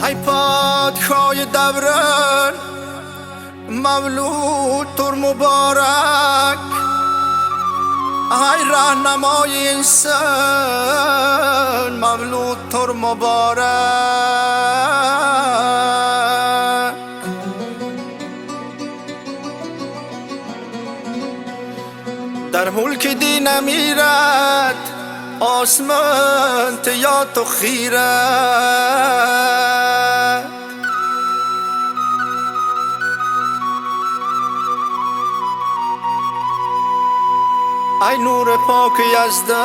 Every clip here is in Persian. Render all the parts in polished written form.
ای پادشاه دوران مولود تر مبارک، ای راهنمای انسان مولود تر مبارک. در ملک دی نمیرد آسمان تیات و خیرت، ای نور پاک یزدان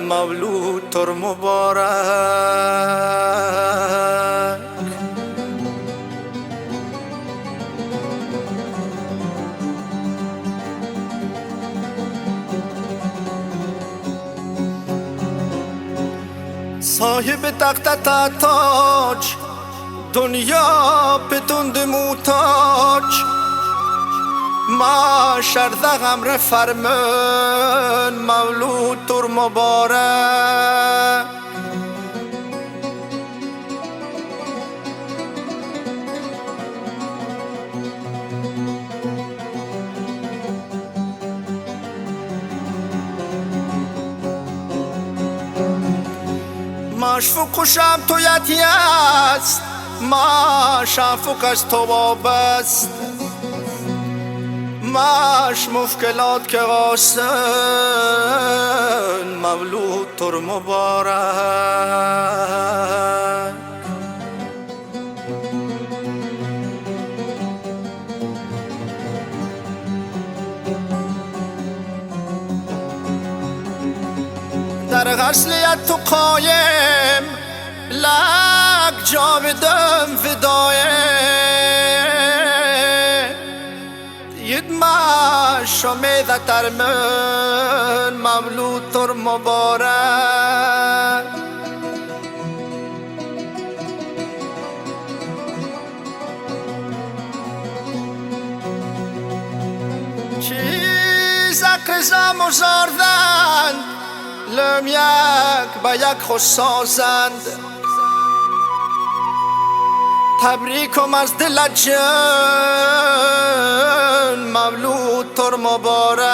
مولود تر مبارک. صاحب تخت تاج دنیا پتند موتاج، ما شرده غمر فرمان مولود تر مبارک. ماش فکوشم تو یتی است، ماش فک از تو وابست، ماش مشکلات که قاسن مولود تر مبارک. در غسلیت تو قایم لک جاودم فدایم، دید ما شمیده تر من مولود تر مبارک. چیز اقرزم و زاردند لم یک با یک خوش سازند، تبریکم از دل جان مولود تر مبارک.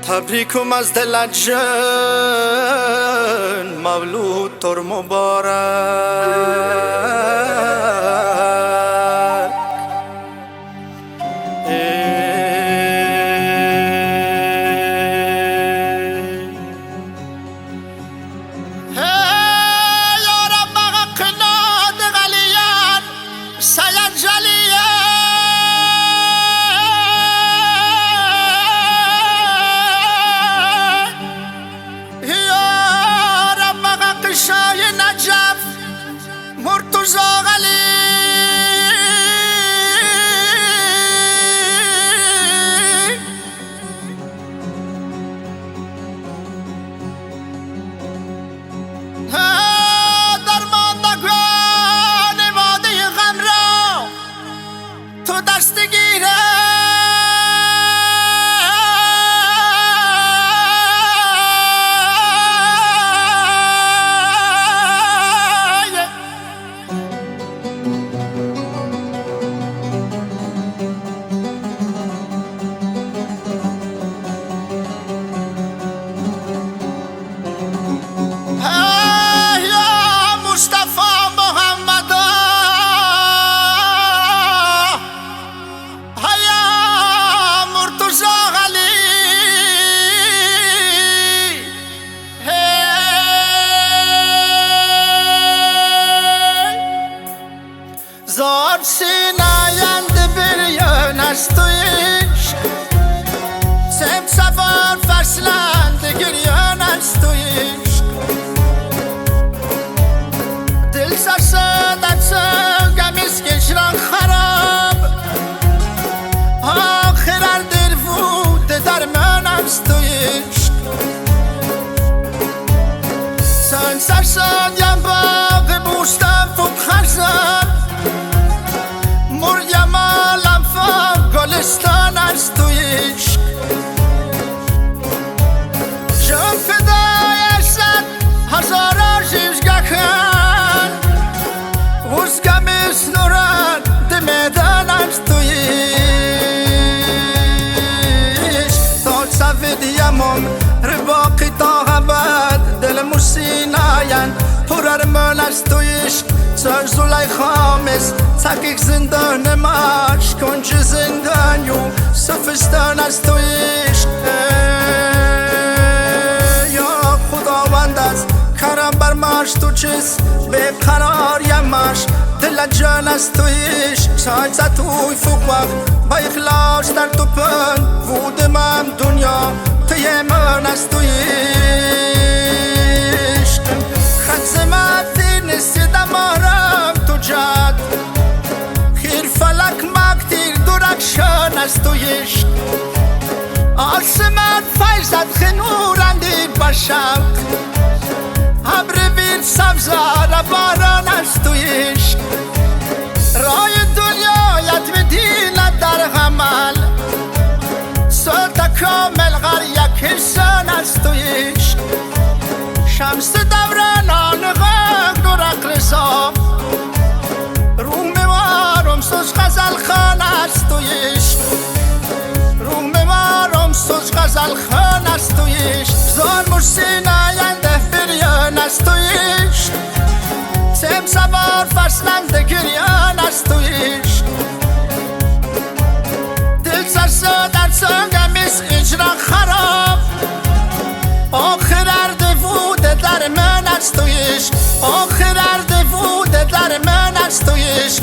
تبریکم از دل جان مولود تر مبارک. زار سینایند بریان از تو عشق، سم سفر فصلند گریان از تو عشق، دل سرسادت سوگمیز کشران خراب، آخر دل بود در من از تو عشق. سن سرسادیم باغ بوستان فوق خرزان، در من از تویش سر زلیخامس تحقیق زندان ماش کنج زندانیو سفستان از تویش یا خداوند از کرم بر ماش تو چیز به قرار یماش دل جان از تویش سایت توی فوق وقت با اخلاص در تو پن وودمم دنیا توی من از تویش خدمتی نسیدم آرام تو جاد خیر فلک مکتیر درکشان از تویش آسمان فیضت خنورندی باشم ابر بید سبزار باران از تویش رای دنیایت بدینت در غمل صوت کامل غر یک حسان از تویش شمس دورانان غم درق رسا رو میوارم سوز غزل خان از تویش رو میوارم سوز غزل خان از تویش زان مرسین آینده فریان از تویش سم سوار فصلند گریان از تویش دل سرسا در سنگم از اجرا خراب آخر ارده ووده در من از تویش آخر ارده ووده در من از تویش